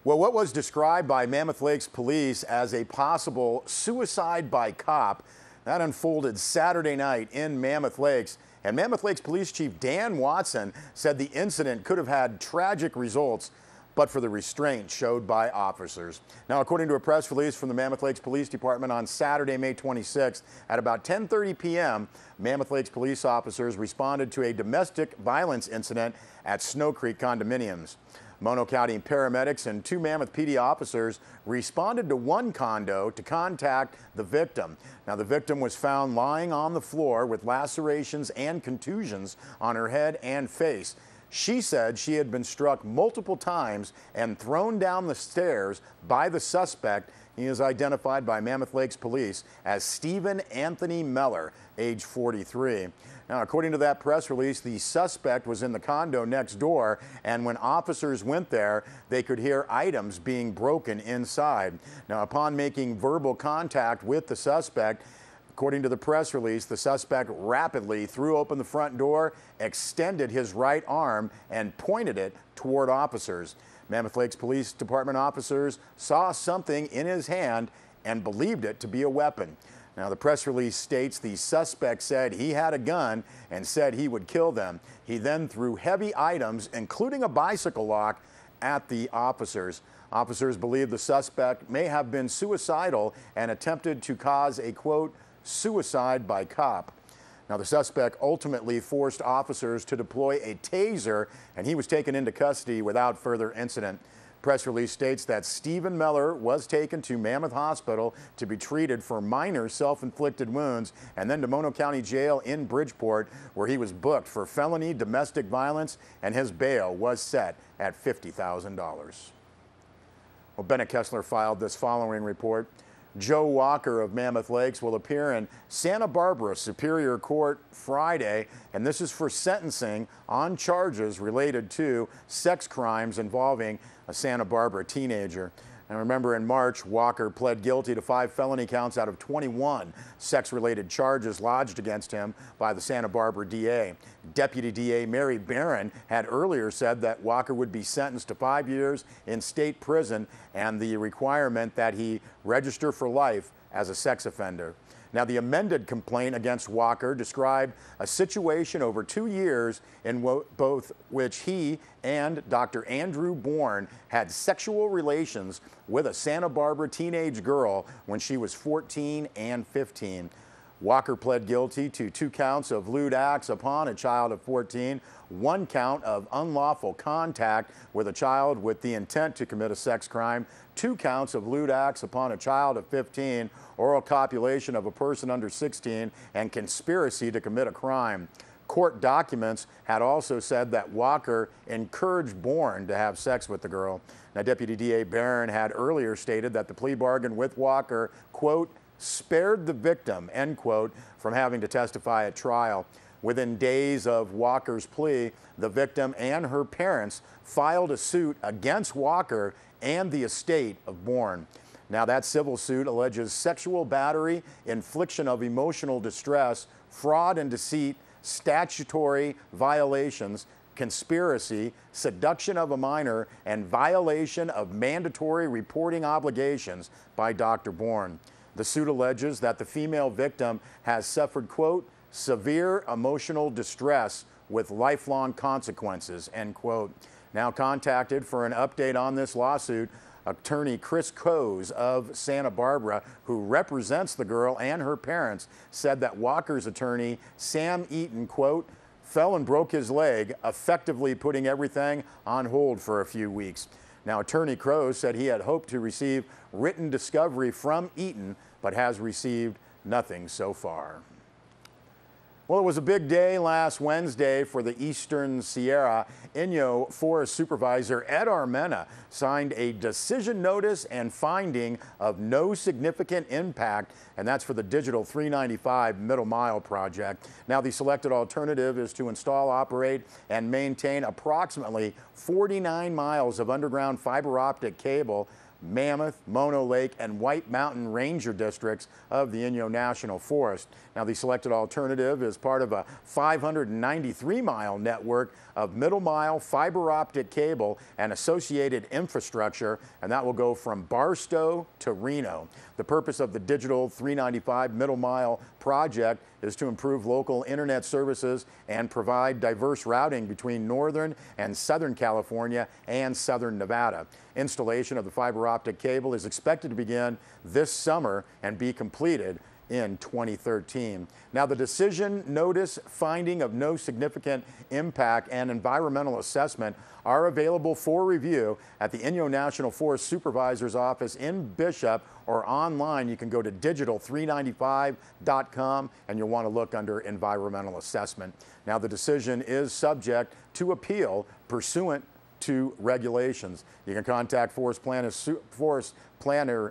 Well, what was described by Mammoth Lakes police as a possible suicide by cop, that unfolded Saturday night in Mammoth Lakes. And Mammoth Lakes Police Chief Dan Watson said the incident could have had tragic results, but for the restraint showed by officers. Now, according to a press release from the Mammoth Lakes Police Department on Saturday, May 26th, at about 10:30 p.m., Mammoth Lakes police officers responded to a domestic violence incident at Snow Creek condominiums. Mono County paramedics and 2 Mammoth PD officers responded to one condo to contact the victim. Now, the victim was found lying on the floor with lacerations and contusions on her head and face. She said she had been struck multiple times and thrown down the stairs by the suspect. He is identified by Mammoth Lakes Police as Stephen Anthony Meller, age 43. Now, according to that press release, the suspect was in the condo next door, and when officers went there, they could hear items being broken inside. Now, upon making verbal contact with the suspect, according to the press release, the suspect rapidly threw open the front door, extended his right arm, and pointed it toward officers. Mammoth Lakes Police Department officers saw something in his hand and believed it to be a weapon. Now, the press release states the suspect said he had a gun and said he would kill them. He then threw heavy items, including a bicycle lock, at the officers. Officers believe the suspect may have been suicidal and attempted to cause a, quote, suicide by cop. Now, the suspect ultimately forced officers to deploy a taser, and he was taken into custody without further incident. Press release states that Stephen Meller was taken to Mammoth Hospital to be treated for minor self-inflicted wounds and then to Mono County Jail in Bridgeport, where he was booked for felony domestic violence, and his bail was set at $50,000. Well, Bennett Kessler filed this following report. Joe Walker of Mammoth Lakes will appear in Santa Barbara Superior Court Friday, and this is for sentencing on charges related to sex crimes involving a Santa Barbara teenager. And remember, in March, Walker pled guilty to 5 felony counts out of 21 sex-related charges lodged against him by the Santa Barbara DA. Deputy DA Mary Barron had earlier said that Walker would be sentenced to 5 years in state prison and the requirement that he register for life as a sex offender. Now, the amended complaint against Walker described a situation over 2 years in both which he and Dr. Andrew Bourne had sexual relations with a Santa Barbara teenage girl when she was 14 and 15. Walker pled guilty to 2 counts of lewd acts upon a child of 14, 1 count of unlawful contact with a child with the intent to commit a sex crime, 2 counts of lewd acts upon a child of 15, oral copulation of a person under 16, and conspiracy to commit a crime. Court documents had also said that Walker encouraged Bourne to have sex with the girl. Now, Deputy DA Barron had earlier stated that the plea bargain with Walker, quote, spared the victim, end quote, from having to testify at trial. Within days of Walker's plea, the victim and her parents filed a suit against Walker and the estate of Bourne. Now, that civil suit alleges sexual battery, infliction of emotional distress, fraud and deceit, statutory violations, conspiracy, seduction of a minor, and violation of mandatory reporting obligations by Dr. Bourne. The suit alleges that the female victim has suffered, quote, severe emotional distress with lifelong consequences, end quote. Now contacted for an update on this lawsuit, attorney Chris Coase of Santa Barbara, who represents the girl and her parents, said that Walker's attorney, Sam Eaton, quote, fell and broke his leg, effectively putting everything on hold for a few weeks. Now, attorney Coase said he had hoped to receive written discovery from Eaton, but has received nothing so far. Well, it was a big day last Wednesday for the Eastern Sierra. Inyo Forest Supervisor Ed Armena signed a decision notice and finding of no significant impact, and that's for the Digital 395 Middle Mile project. Now, the selected alternative is to install, operate, and maintain approximately 49 miles of underground fiber optic cable Mammoth, Mono Lake, and White Mountain Ranger districts of the Inyo National Forest. Now, the selected alternative is part of a 593-mile network of middle-mile fiber optic cable and associated infrastructure, and that will go from Barstow to Reno. The purpose of the Digital 395 Middle Mile project is to improve local internet services and provide diverse routing between northern and southern California and southern Nevada. Installation of the fiber optic cable is expected to begin this summer and be completed in 2013. Now, the decision, notice, finding of no significant impact, and environmental assessment are available for review at the Inyo National Forest Supervisor's Office in Bishop, or online. You can go to digital395.com and you'll want to look under environmental assessment. Now, the decision is subject to appeal pursuant to regulations. You can contact Forest Planner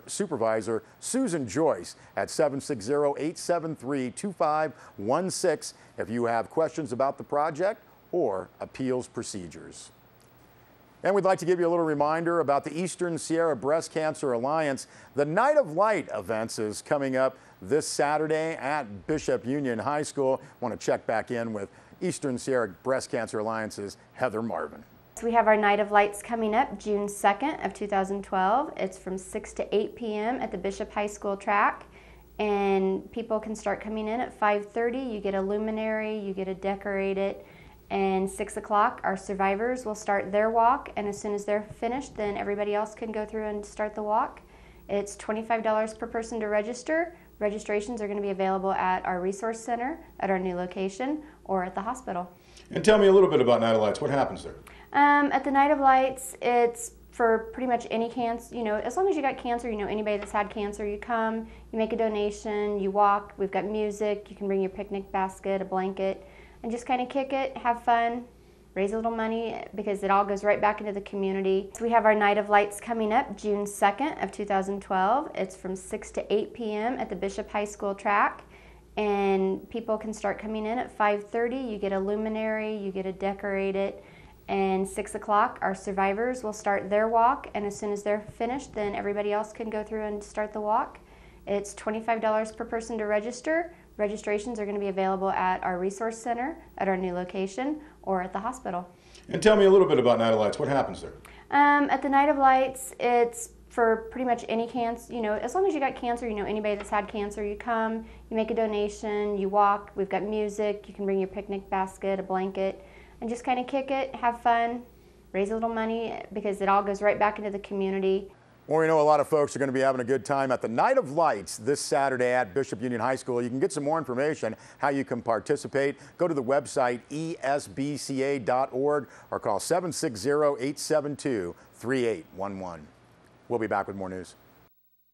Supervisor Susan Joyce at 760-873-2516 if you have questions about the project or appeals procedures. And we'd like to give you a little reminder about the Eastern Sierra Breast Cancer Alliance. The Night of Light events is coming up this Saturday at Bishop Union High School. I want to check back in with Eastern Sierra Breast Cancer Alliance's Heather Marvin. We have our Night of Lights coming up June 2nd of 2012. It's from 6 to 8 p.m. at the Bishop High School track, and people can start coming in at 5:30. You get a luminary, you get to decorate it, and 6 o'clock our survivors will start their walk, and as soon as they're finished, then everybody else can go through and start the walk. It's $25 per person to register. Registrations are going to be available at our resource center, at our new location, or at the hospital. And tell me a little bit about Night of Lights. What happens there? At the Night of Lights, it's for pretty much any cancer, as long as you got cancer, anybody that's had cancer, you come, you make a donation, you walk, we've got music, you can bring your picnic basket, a blanket, and just kind of kick it, have fun, raise a little money, because it all goes right back into the community. So we have our Night of Lights coming up June 2nd of 2012. It's from 6 to 8 p.m. at the Bishop High School track, and people can start coming in at 5:30. You get a luminary, you get to decorate it, and 6 o'clock our survivors will start their walk, and as soon as they're finished, then everybody else can go through and start the walk. It's $25 per person to register. Registrations are going to be available at our resource center, at our new location, or at the hospital. And tell me a little bit about Night of Lights. What happens there? At the Night of Lights, it's for pretty much any cancer, as long as you got cancer, anybody that's had cancer, you come, you make a donation, you walk, we've got music, you can bring your picnic basket, a blanket, and just kind of kick it, have fun, raise a little money, because it all goes right back into the community. Well, we know a lot of folks are going to be having a good time at the Night of Lights this Saturday at Bishop Union High School. You can get some more information how you can participate. Go to the website esbca.org or call 760-872-3811. We'll be back with more news.